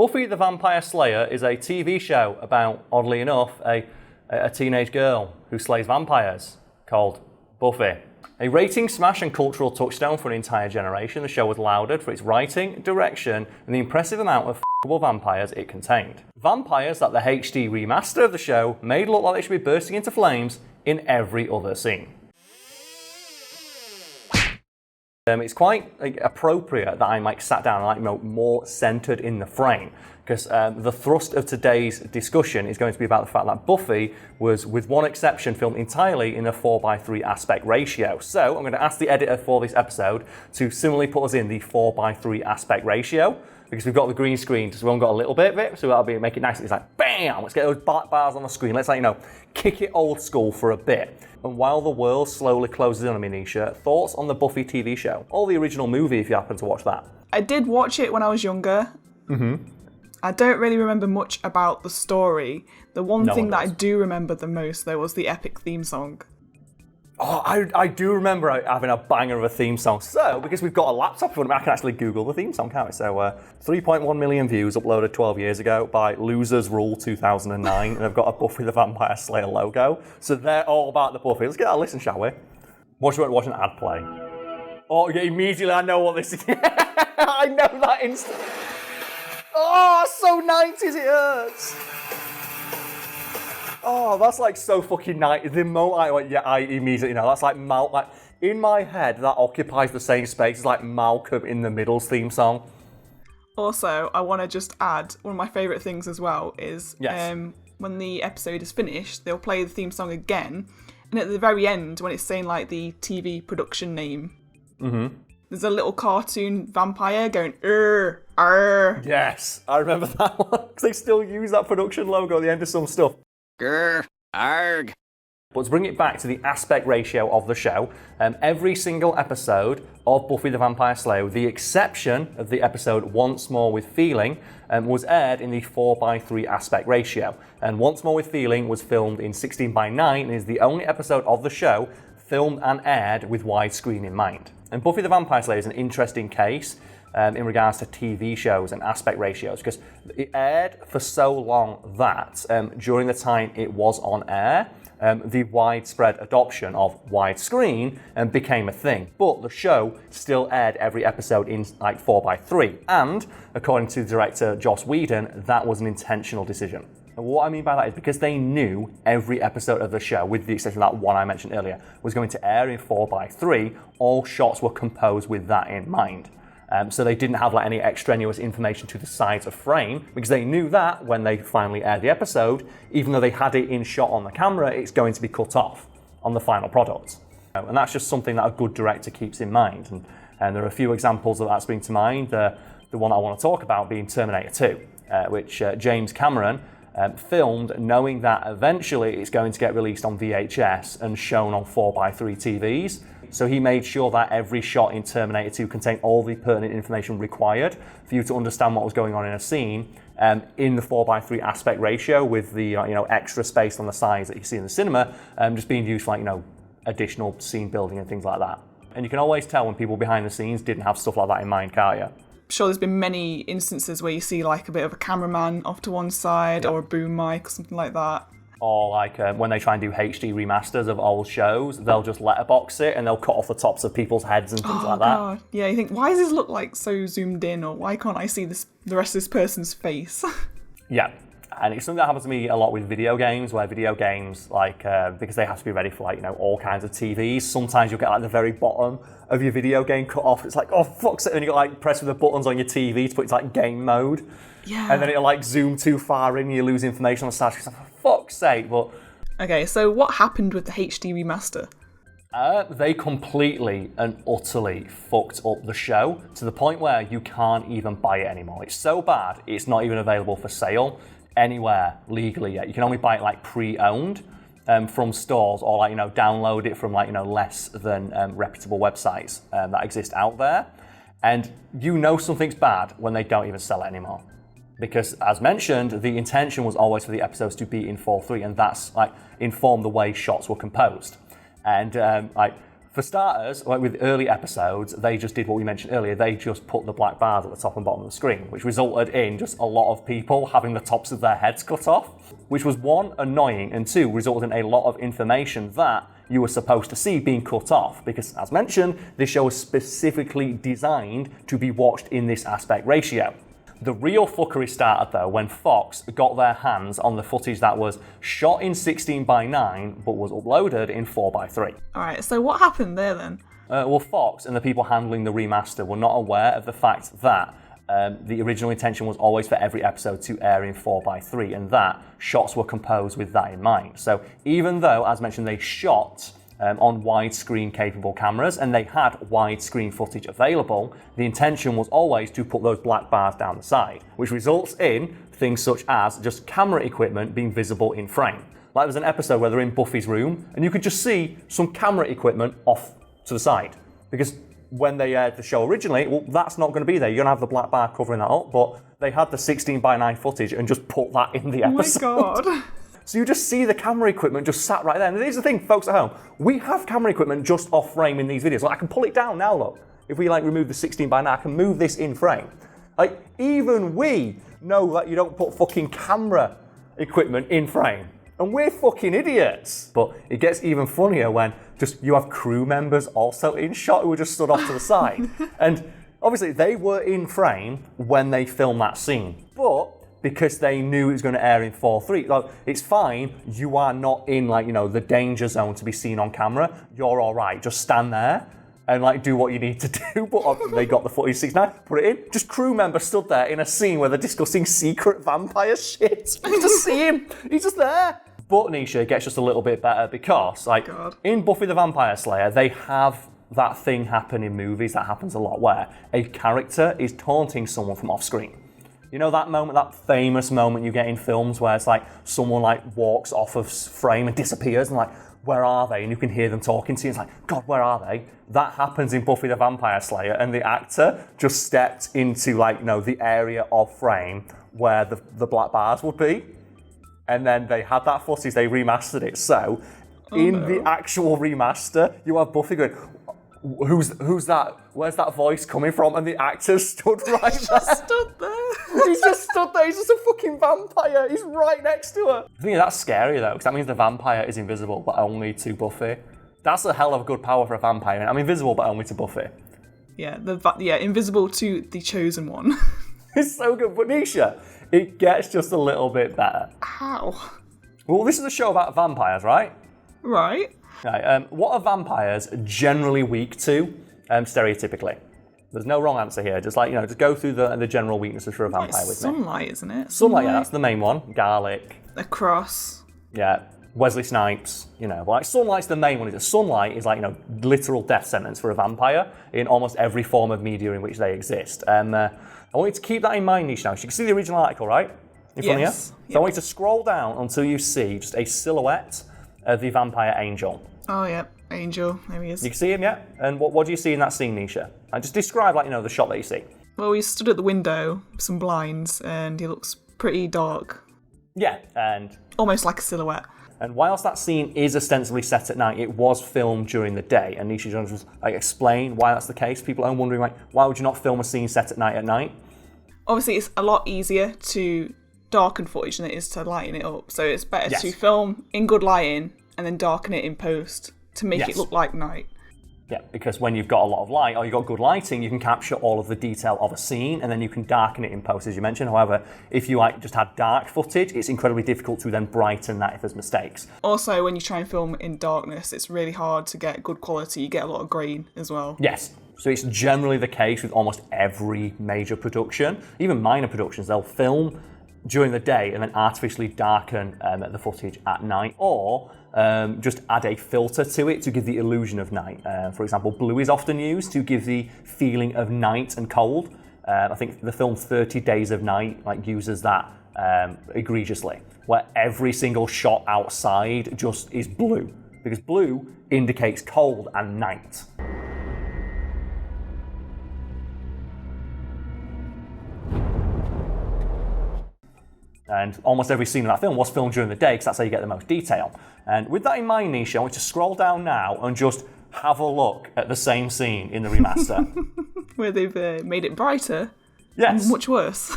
Buffy the Vampire Slayer is a TV show about, oddly enough, a teenage girl who slays vampires called Buffy. A rating smash and cultural touchstone for an entire generation, the show was lauded for its writing, direction, and the impressive amount of f***able vampires it contained. Vampires that the HD remaster of the show made look like they should be bursting into flames in every other scene. It's quite appropriate that I'm sat down and more centered in the frame, because the thrust of today's discussion is going to be about the fact that Buffy was, with one exception, filmed entirely in a 4:3 aspect ratio. So I'm going to ask the editor for this episode to similarly put us in the 4:3 aspect ratio, because we've got the green screen, so we've only got a little bit of it, so that'll be make it nice. It's like bam, let's get those bars on the screen. Let's kick it old school for a bit. And while the world slowly closes in on me, Nisha, thoughts on the Buffy TV show? Or the original movie, if you happen to watch that. I did watch it when I was younger. Mm-hmm. I don't really remember much about the story. The one thing that I do remember the most, though, was the epic theme song. Oh, I do remember having a banger of a theme song. So, because we've got a laptop in front of me, I can actually Google the theme song, can't we? So, 3.1 million views uploaded 12 years ago by Losers Rule 2009, and they've got a Buffy the Vampire Slayer logo. So they're all about the Buffy. Let's get a listen, shall we? Watch an ad play. Oh, yeah, immediately I know what this is. I know that instant. Oh, so 90s, it hurts. Oh, that's so fucking 90s. The moment I went, yeah, I immediately know. That's in my head, that occupies the same space as Malcolm in the Middle's theme song. Also, I want to just add, one of my favourite things as well is when the episode is finished, they'll play the theme song again, and at the very end, when it's saying the TV production name, there's a little cartoon vampire going, arr. Yes, I remember that one, because they still use that production logo at the end of some stuff. Grr, arg. But to bring it back to the aspect ratio of the show, every single episode of Buffy the Vampire Slayer, with the exception of the episode Once More with Feeling, was aired in the 4:3 aspect ratio. And Once More with Feeling was filmed in 16:9 and is the only episode of the show filmed and aired with widescreen in mind. And Buffy the Vampire Slayer is an interesting case in regards to TV shows and aspect ratios, because it aired for so long that during the time it was on air, the widespread adoption of widescreen became a thing. But the show still aired every episode in 4:3, and according to director Joss Whedon, that was an intentional decision. And what I mean by that is because they knew every episode of the show, with the exception of that one I mentioned earlier, was going to air in 4:3, all shots were composed with that in mind. So they didn't have any extraneous information to the sides of frame, because they knew that when they finally aired the episode, even though they had it in shot on the camera, it's going to be cut off on the final product. And that's just something that a good director keeps in mind. And there are a few examples of that spring to mind. The one I want to talk about being Terminator 2, which James Cameron filmed knowing that eventually it's going to get released on VHS and shown on 4:3 TVs. So he made sure that every shot in Terminator 2 contained all the pertinent information required for you to understand what was going on in a scene in the 4:3 aspect ratio, with the extra space on the sides that you see in the cinema just being used for additional scene building and things like that. And you can always tell when people behind the scenes didn't have stuff like that in mind, can't you? Sure, there's been many instances where you see a bit of a cameraman off to one side, or a boom mic or something like that. Or when they try and do HD remasters of old shows, they'll just letterbox it and they'll cut off the tops of people's heads and things like that. God. Yeah, you think, why does this look so zoomed in, or why can't I see the rest of this person's face? Yeah, and it's something that happens to me a lot with video games, where video games, because they have to be ready for all kinds of TVs, sometimes you'll get the very bottom of your video game cut off. It's oh fuck's sake, and you got press with the buttons on your TV to put it to game mode. Yeah. And then it'll zoom too far in and you lose information on the side. It's for fuck's sake, but... Okay, so what happened with the HD remaster? They completely and utterly fucked up the show to the point where you can't even buy it anymore. It's so bad, it's not even available for sale anywhere legally yet. You can only buy it pre-owned from stores, or download it from less than reputable websites that exist out there. And something's bad when they don't even sell it anymore. Because, as mentioned, the intention was always for the episodes to be in 4:3, and that's informed the way shots were composed. And For starters, like with early episodes, they just did what we mentioned earlier. They just put the black bars at the top and bottom of the screen, which resulted in just a lot of people having the tops of their heads cut off, which was one, annoying, and two, resulted in a lot of information that you were supposed to see being cut off, because as mentioned, this show was specifically designed to be watched in this aspect ratio. The real fuckery started though when Fox got their hands on the footage that was shot in 16:9 but was uploaded in 4:3. Alright, so what happened there then? Well, Fox and the people handling the remaster were not aware of the fact that the original intention was always for every episode to air in 4:3, and that shots were composed with that in mind. So even though, as mentioned, they shot on widescreen capable cameras and they had widescreen footage available, the intention was always to put those black bars down the side, which results in things such as just camera equipment being visible in frame. Like there's an episode where they're in Buffy's room and you could just see some camera equipment off to the side, because when they aired the show originally, well, that's not going to be there. You're going to have the black bar covering that up, but they had the 16:9 footage and just put that in the episode. Oh my god. So you just see the camera equipment just sat right there. And here's the thing, folks at home. We have camera equipment just off frame in these videos. Like I can pull it down now, look. If we remove the 16:9, I can move this in frame. Like even we know that you don't put fucking camera equipment in frame. And we're fucking idiots. But it gets even funnier when just you have crew members also in shot who are just stood off to the side. And obviously they were in frame when they filmed that scene. But because they knew it was going to air in 4:3. Like, it's fine, you are not in the danger zone to be seen on camera. You're all right, just stand there and do what you need to do. But they got the footage 6:9, put it in. Just crew member stood there in a scene where they're discussing secret vampire shit. You just see him, he's just there. But Nisha gets just a little bit better because in Buffy the Vampire Slayer, they have that thing happen in movies that happens a lot where a character is taunting someone from off screen. You know that moment, that famous moment you get in films where it's someone walks off of frame and disappears and where are they? And you can hear them talking to you. It's God, where are they? That happens in Buffy the Vampire Slayer, and the actor just stepped into the area of frame where the black bars would be. And then they had that footage, they remastered it. So the actual remaster, you have Buffy going, who's that? Where's that voice coming from? And the actor stood right there. Stood there. He's just stood there. He's just a fucking vampire. He's right next to her. I think that's scary though, because that means the vampire is invisible, but only to Buffy. That's a hell of a good power for a vampire. I'm invisible, but only to Buffy. Yeah, invisible to the chosen one. It's so good. But Nisha, it gets just a little bit better. How? Well, this is a show about vampires, right? Right. Right. What are vampires generally weak to, stereotypically? There's no wrong answer here. Just just go through the general weaknesses for a vampire with me. Sunlight, isn't it? Sunlight, yeah, that's the main one. Garlic. A cross. Yeah. Wesley Snipes. Sunlight's the main one. Sunlight is literal death sentence for a vampire in almost every form of media in which they exist. I want you to keep that in mind, Nisha. Now, so you can see the original article, right? In front of you? So I want you to scroll down until you see just a silhouette of the vampire Angel. Oh, yeah. Angel. There he is. You can see him, yeah? And what do you see in that scene, Nisha? And just describe, the shot that you see. Well, he stood at the window with some blinds, and he looks pretty dark. Yeah, and... almost like a silhouette. And whilst that scene is ostensibly set at night, it was filmed during the day. And Nisha Jones was explain why that's the case. People are wondering, why would you not film a scene set at night? Obviously, it's a lot easier to darken footage than it is to lighten it up. So it's better to film in good lighting and then darken it in post to make it look like night. Yeah, because when you've got a lot of light or you've got good lighting, you can capture all of the detail of a scene and then you can darken it in post, as you mentioned. However, if you just had dark footage, it's incredibly difficult to then brighten that if there's mistakes. Also, when you try and film in darkness, it's really hard to get good quality. You get a lot of grain as well. Yes. So it's generally the case with almost every major production. Even minor productions, they'll film during the day and then artificially darken the footage at night, or just add a filter to it to give the illusion of night. For example, blue is often used to give the feeling of night and cold. I think the film 30 Days of Night uses that egregiously, where every single shot outside just is blue, because blue indicates cold and night. And almost every scene in that film was filmed during the day because that's how you get the most detail. And with that in mind, Nisha, I want you to scroll down now and just have a look at the same scene in the remaster. Where they've made it brighter. Yes. Much worse.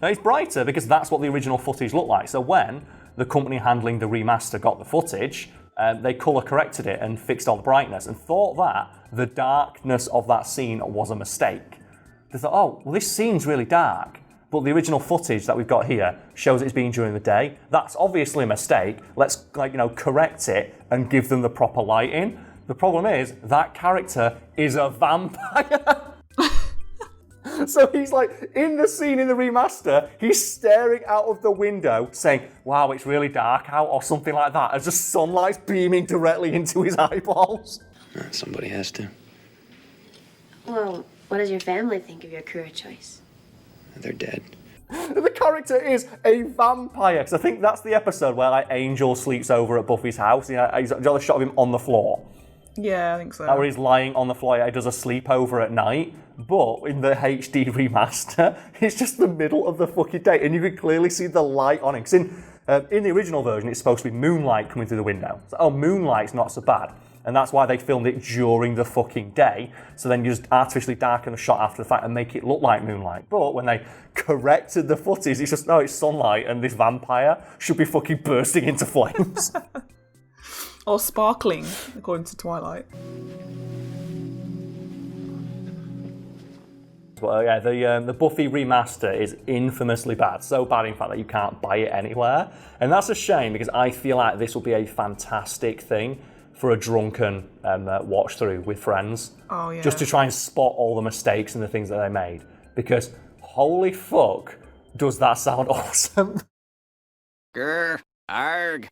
Now, it's brighter because that's what the original footage looked like. So when the company handling the remaster got the footage, they colour corrected it and fixed all the brightness and thought that the darkness of that scene was a mistake. They thought, oh, well, this scene's really dark, but the original footage that we've got here shows it's been during the day. That's obviously a mistake. Let's, correct it and give them the proper lighting. The problem is that character is a vampire. So he's in the scene in the remaster, he's staring out of the window saying, wow, it's really dark out, or something like that, as the sunlight's beaming directly into his eyeballs. Somebody has to. Well, what does your family think of your career choice? They're dead. The character is a vampire, because I think that's the episode where Angel sleeps over at Buffy's house. He's got a shot of him on the floor. Yeah, I think so. Where he's lying on the floor, he does a sleepover at night. But in the HD remaster, it's just the middle of the fucking day, and you can clearly see the light on him. Because in the original version, it's supposed to be moonlight coming through the window. So, moonlight's not so bad. And that's why they filmed it during the fucking day. So then you just artificially darken the shot after the fact and make it look like moonlight. But when they corrected the footage, it's just, no, it's sunlight, and this vampire should be fucking bursting into flames. Or sparkling, according to Twilight. Well, yeah, the Buffy remaster is infamously bad. So bad, in fact, that you can't buy it anywhere. And that's a shame, because I feel like this will be a fantastic thing for a drunken watch through with friends. Oh, yeah. Just to try and spot all the mistakes and the things that they made. Because, holy fuck, does that sound awesome. Grr, arg.